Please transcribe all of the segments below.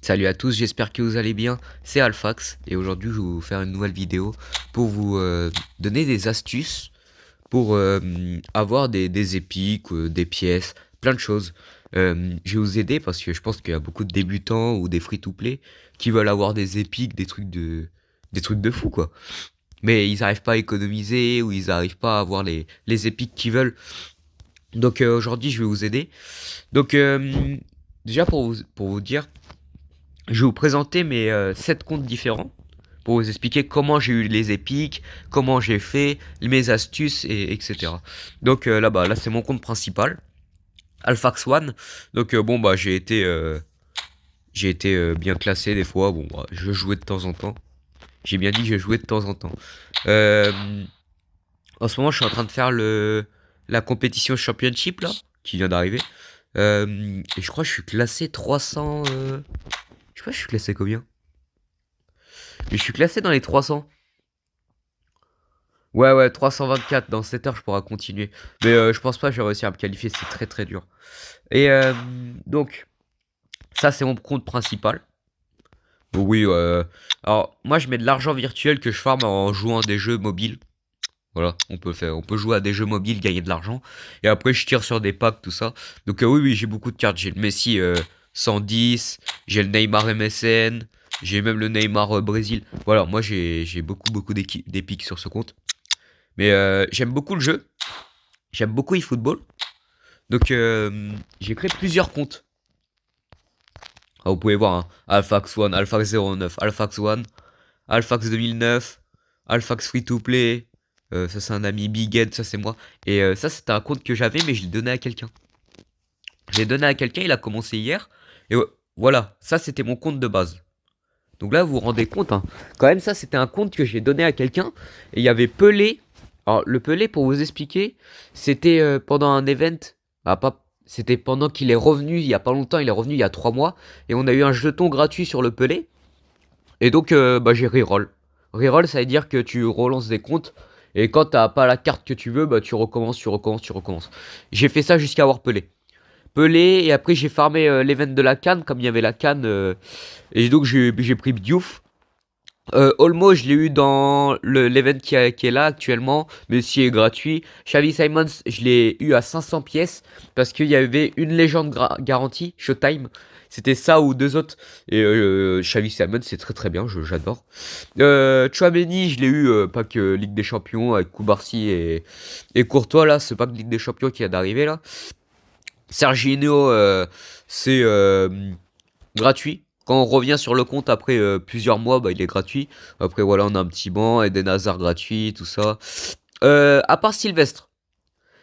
Salut à tous, j'espère que vous allez bien, c'est Alphax et aujourd'hui je vais vous faire une nouvelle vidéo pour vous donner des astuces pour avoir des épiques, des pièces, plein de choses. Je vais vous aider parce que je pense qu'il y a beaucoup de débutants ou des free-to-play qui veulent avoir des épiques, des trucs de fou quoi. Mais ils n'arrivent pas à économiser ou ils n'arrivent pas à avoir les épiques qu'ils veulent. Donc aujourd'hui je vais vous aider. Donc déjà pour vous dire, je vais vous présenter mes 7 comptes différents pour vous expliquer comment j'ai eu les épiques, comment j'ai fait, mes astuces, etc. Donc là c'est mon compte principal, Alphax One. Donc bon bah j'ai été bien classé des fois. Bon bah, je jouais de temps en temps. J'ai bien dit que je jouais de temps en temps. Euh, En ce moment je suis en train de faire la compétition championship là qui vient d'arriver. Et je crois que je suis classé 300. Je sais pas, je suis classé combien? Mais je suis classé dans les 300. Ouais, 324. Dans 7 heures, je pourrai continuer. Mais je pense pas que je vais réussir à me qualifier. C'est très très dur. Et donc, ça, c'est mon compte principal. Bon, oui, alors, moi, je mets de l'argent virtuel que je farme en jouant à des jeux mobiles. Voilà, on peut faire, on peut jouer à des jeux mobiles, gagner de l'argent. Et après, je tire sur des packs, tout ça. Donc, oui, j'ai beaucoup de cartes. J'ai le Messi 110, j'ai le Neymar MSN, j'ai même le Neymar Brésil. Voilà, moi, j'ai beaucoup d'épiques sur ce compte. Mais j'aime beaucoup le jeu. J'aime beaucoup eFootball. Donc j'ai créé plusieurs comptes. Ah, vous pouvez voir, hein. Alphax One, Alphax 09, Alphax One, Alphax 2009, Alphax Free to Play. Ça c'est un ami Big Ed, ça c'est moi. Et ça c'était un compte que j'avais mais je l'ai donné à quelqu'un. Je l'ai donné à quelqu'un, il a commencé hier. Et voilà, ça c'était mon compte de base. Donc là vous vous rendez compte, hein. Quand même ça c'était un compte que j'ai donné à quelqu'un. Et il y avait Pelé. Alors le Pelé pour vous expliquer, c'était pendant un event. Ah, pas, c'était pendant qu'il est revenu il y a pas longtemps, il est revenu il y a 3 mois. Et on a eu un jeton gratuit sur le Pelé. Et donc bah, j'ai reroll. Reroll ça veut dire que tu relances des comptes. Et quand t'as pas la carte que tu veux, bah tu recommences, tu recommences, tu recommences. J'ai fait ça jusqu'à avoir Pelé. Pelé et après j'ai farmé l'event de la canne comme il y avait la canne. Et donc j'ai pris Diouf. Olmo, je l'ai eu dans l'event qui est là actuellement, mais si est gratuit. Xavi Simons, je l'ai eu à 500 pièces parce qu'il y avait une légende garantie, Showtime. C'était ça ou deux autres. Et Xavi Simons, c'est très très bien, j'adore. Chouameni, je l'ai eu pack Ligue des Champions avec Koubarsi et Courtois là, ce pack Ligue des Champions qui vient d'arriver là. Serginho, c'est gratuit. Quand on revient sur le compte après plusieurs mois, bah, il est gratuit. Après, voilà, on a un petit banc, Eden Hazard gratuit, tout ça. À part Sylvestre.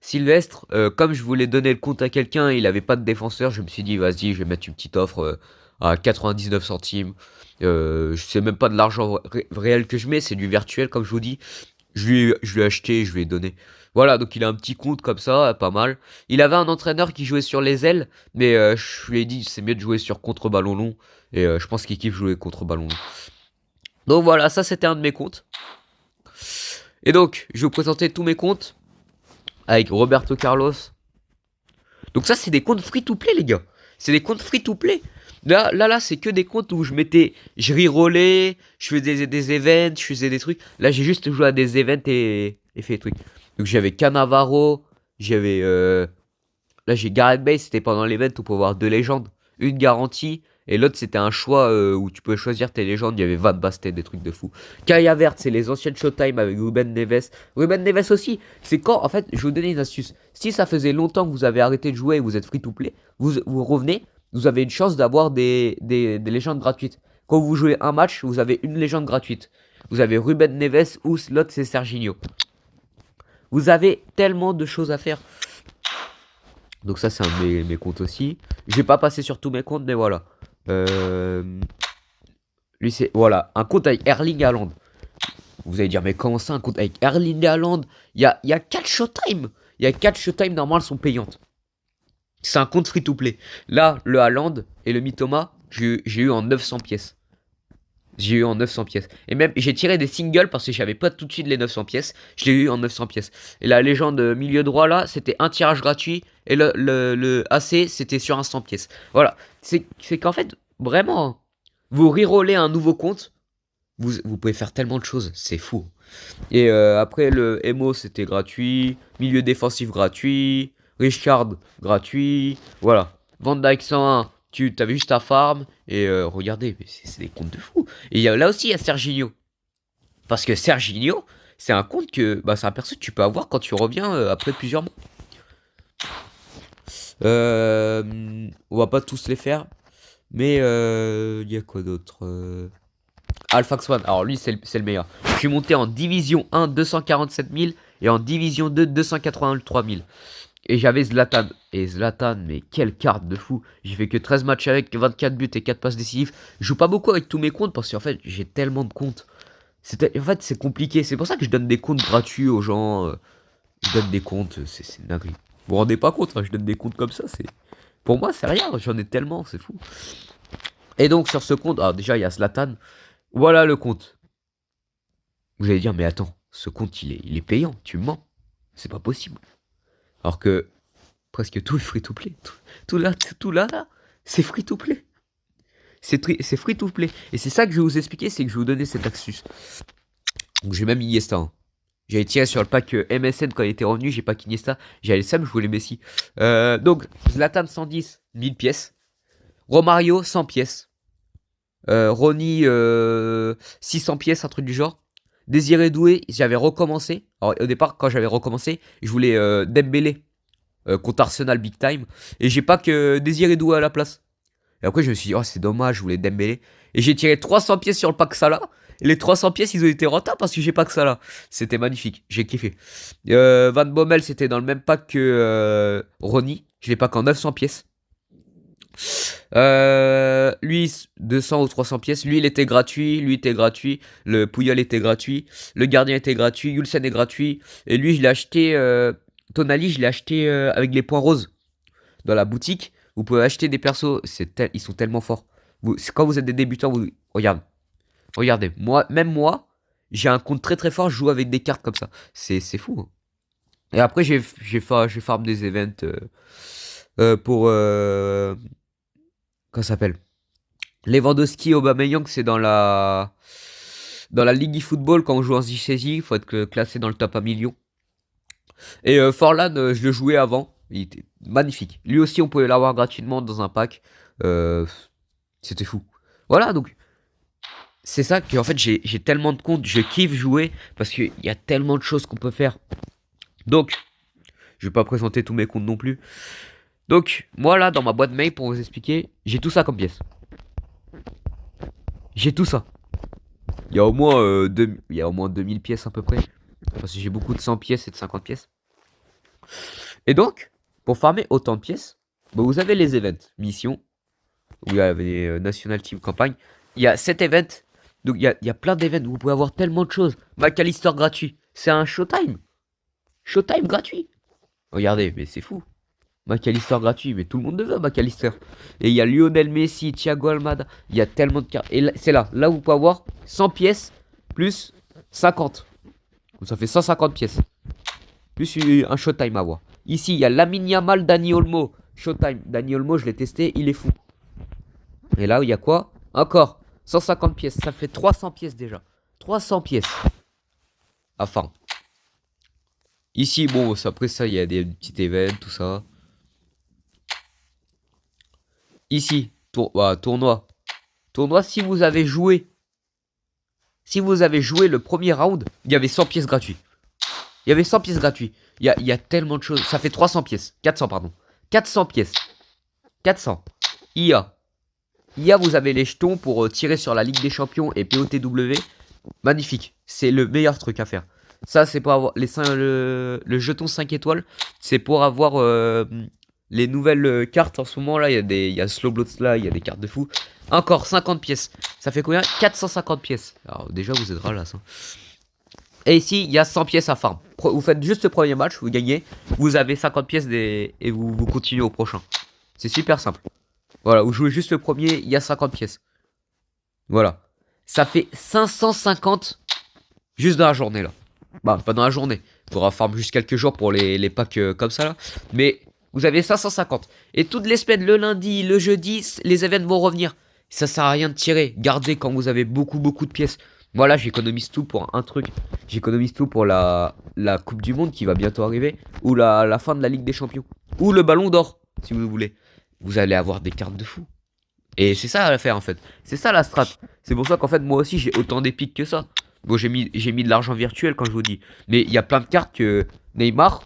Sylvestre, comme je voulais donner le compte à quelqu'un, il avait pas de défenseur, je me suis dit, vas-y, je vais mettre une petite offre à 99 centimes. C'est même pas de l'argent réel que je mets, c'est du virtuel, comme je vous dis. Je lui ai acheté, je lui ai donné. Voilà, donc il a un petit compte comme ça, pas mal. Il avait un entraîneur qui jouait sur les ailes, mais je lui ai dit c'est mieux de jouer sur contre ballon long. Et je pense qu'il kiffe jouer contre ballon long. Donc voilà, ça c'était un de mes comptes. Et donc, je vais vous présenter tous mes comptes avec Roberto Carlos. Donc ça c'est des comptes free to play les gars. C'est des comptes free to play. Là, c'est que des comptes où je rerollais, je faisais des events, je faisais des trucs. Là, j'ai juste joué à des events et fait des trucs. Donc, j'avais Cannavaro, j'avais, là, j'ai Gareth Bale, c'était pendant l'event où on pouvait avoir deux légendes. Une garantie, et l'autre, c'était un choix où tu pouvais choisir tes légendes. Il y avait Van Basten, des trucs de fou. Kaya Vert, c'est les anciennes Showtime avec Ruben Neves. Ruben Neves aussi, c'est quand, en fait, je vais vous donner une astuce. Si ça faisait longtemps que vous avez arrêté de jouer et vous êtes free to play, vous revenez, vous avez une chance d'avoir des légendes gratuites. Quand vous jouez un match, vous avez une légende gratuite. Vous avez Ruben Neves ou l'autre, c'est Serginho. Vous avez tellement de choses à faire. Donc ça, c'est un de mes comptes aussi. Je vais pas passer sur tous mes comptes, mais voilà. Lui, c'est voilà, un compte avec Erling Haaland. Vous allez dire, mais comment ça, un compte avec Erling Haaland? Il y a 4 Showtime. Il y a 4 Showtime, normalement, elles sont payantes. C'est un compte free-to-play. Là, le Haaland et le Mitoma, j'ai eu en 900 pièces. J'ai eu en 900 pièces. Et même, j'ai tiré des singles parce que j'avais pas tout de suite les 900 pièces. Je l'ai eu en 900 pièces. Et la légende milieu droit, là, c'était un tirage gratuit. Et le AC, c'était sur un 100 pièces. Voilà. C'est qu'en fait, vraiment, Vous rerollez un nouveau compte. Vous pouvez faire tellement de choses, c'est fou. Et après, le MO, c'était gratuit. Milieu défensif, gratuit. Richard, gratuit. Voilà. Van Dyke 101, tu avais juste ta farm. Et regardez, mais c'est des comptes de fou. Et là aussi, il y a Serginho. Parce que Serginho, c'est un compte que. Bah, c'est un perso que tu peux avoir quand tu reviens après plusieurs mois. On va pas tous les faire. Mais il y a quoi d'autre Alphax One, alors lui c'est le meilleur. Je suis monté en division 1 247 000 et en division 2 283 000. Et j'avais Zlatan. Et Zlatan, mais quelle carte de fou. J'ai fait que 13 matchs avec, 24 buts et 4 passes décisives. Je joue pas beaucoup avec tous mes comptes parce qu'en fait j'ai tellement de comptes. En fait c'est compliqué. C'est pour ça que je donne des comptes gratuits aux gens. Je donne des comptes, c'est une dinguerie. Vous vous rendez pas compte, hein, je donne des comptes comme ça. Pour moi c'est rien, j'en ai tellement, c'est fou. Et donc sur ce compte, alors déjà il y a Zlatan. Voilà le compte. Vous allez dire, mais attends, ce compte il est payant, tu mens. C'est pas possible. Alors que presque tout est free to play. Tout là, c'est free to play. C'est free to play. Et c'est ça que je vais vous expliquer, c'est que je vais vous donner cette astuce. Donc j'ai même Iniesta. Hein. J'avais tiré sur le pack MSN quand il était revenu, j'ai pas Iniesta. J'avais le Sam, je voulais Messi. Donc Zlatan 110, 1000 pièces. Romario 100 pièces. Ronnie 600 pièces, un truc du genre. Désiré Doué, j'avais recommencé. Alors au départ, quand j'avais recommencé, je voulais Dembélé contre Arsenal Big Time. Et j'ai pas que Désiré Doué à la place. Et après, je me suis dit, oh, c'est dommage, je voulais Dembélé. Et j'ai tiré 300 pièces sur le pack Salah. Et les 300 pièces, ils ont été rentables parce que j'ai pas que Salah. C'était magnifique, j'ai kiffé. Van Bommel, c'était dans le même pack que Ronnie. Je l'ai pas qu'en 900 pièces. Lui 200 ou 300 pièces, lui il était gratuit, lui était gratuit, le Puyol était gratuit, le gardien était gratuit, Yulsen est gratuit, et lui je l'ai acheté, Tonali je l'ai acheté avec les points roses dans la boutique. Vous pouvez acheter des persos, ils sont tellement forts. Quand vous êtes des débutants, regardez, même moi, j'ai un compte très très fort, je joue avec des cartes comme ça, c'est fou. Hein. Et après j'ai farm des events pour comment ça s'appelle Lewandowski et Aubameyang, c'est dans la Ligue eFootball quand on joue en JCJ, il faut être classé dans le top 1 million. Et Forlan, je le jouais avant, il était magnifique. Lui aussi, on pouvait l'avoir gratuitement dans un pack. C'était fou. Voilà, donc c'est ça que en fait j'ai tellement de comptes, je kiffe jouer parce qu'il y a tellement de choses qu'on peut faire. Donc, je vais pas présenter tous mes comptes non plus. Donc, moi là, dans ma boîte mail, pour vous expliquer, j'ai tout ça comme pièce. J'ai tout ça. Il y a au moins, il y a au moins 2000 pièces à peu près. Parce que j'ai beaucoup de 100 pièces et de 50 pièces. Et donc, pour farmer autant de pièces, bah, vous avez les events, missions, où il y a les National Team Campagne. Il y a 7 events. Donc il y a plein d'events où vous pouvez avoir tellement de choses. McAllister gratuit. C'est un Showtime. Showtime gratuit. Regardez, mais c'est fou. McAllister gratuit, mais tout le monde le veut, McAllister. Et il y a Lionel Messi, Thiago Almada. Il y a tellement de cartes. Et c'est là où vous pouvez avoir 100 pièces plus 50. Donc ça fait 150 pièces. Plus un Showtime à avoir. Ici, il y a Lamine Yamal, Dani Olmo. Showtime. Dani Olmo, je l'ai testé, il est fou. Et là, il y a quoi? Encore 150 pièces. Ça fait 300 pièces déjà. 300 pièces. Enfin. Ici, bon, après ça, il y a des petits événements, tout ça. Ici, tournoi. Tournoi, si vous avez joué. Si vous avez joué le premier round, il y avait 100 pièces gratuits. Il y avait 100 pièces gratuits. Il y a tellement de choses. Ça fait 300 pièces. 400, pardon. 400 pièces. 400. IA. IA, vous avez les jetons pour tirer sur la Ligue des Champions et POTW. Magnifique. C'est le meilleur truc à faire. Ça, c'est pour avoir le jeton 5 étoiles. C'est pour avoir les nouvelles cartes en ce moment. Là, il y a Slowblots là, il y a des cartes de fou. Encore 50 pièces. Ça fait combien? 450 pièces. Alors, déjà, vous êtes là. Ça. Et ici, il y a 100 pièces à farm. Vous faites juste le premier match, vous gagnez. Vous avez 50 pièces et vous continuez au prochain. C'est super simple. Voilà, vous jouez juste le premier, il y a 50 pièces. Voilà. Ça fait 550 juste dans la journée là. Bah, pas dans la journée. Il faudra farm juste quelques jours pour les packs comme ça là. Mais vous avez 550. Et toutes les semaines, le lundi, le jeudi, les événements vont revenir. Ça sert à rien de tirer. Gardez quand vous avez beaucoup de pièces. Voilà, j'économise tout pour un truc. J'économise tout pour la Coupe du Monde qui va bientôt arriver. Ou la fin de la Ligue des Champions. Ou le Ballon d'Or, si vous voulez. Vous allez avoir des cartes de fou. Et c'est ça à faire en fait. C'est ça la strat. C'est pour ça qu'en fait moi aussi j'ai autant d'épiques que ça. Bon j'ai mis de l'argent virtuel quand je vous dis. Mais il y a plein de cartes que Neymar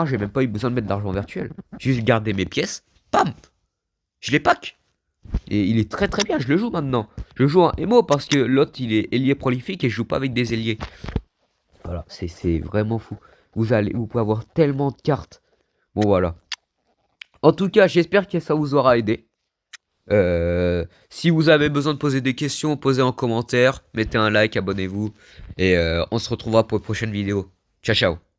j'ai même pas eu besoin de mettre d'argent virtuel. J'ai juste gardé mes pièces. Pam. Je les pack. Et il est très très bien, je le joue maintenant. Je joue en Emo parce que l'autre il est ailier prolifique et je joue pas avec des ailiers. Voilà, c'est vraiment fou. Vous pouvez avoir tellement de cartes. Bon voilà. En tout cas, j'espère que ça vous aura aidé. Si vous avez besoin de poser des questions, posez en commentaire, mettez un like, abonnez-vous et on se retrouvera pour une prochaine vidéo. Ciao ciao.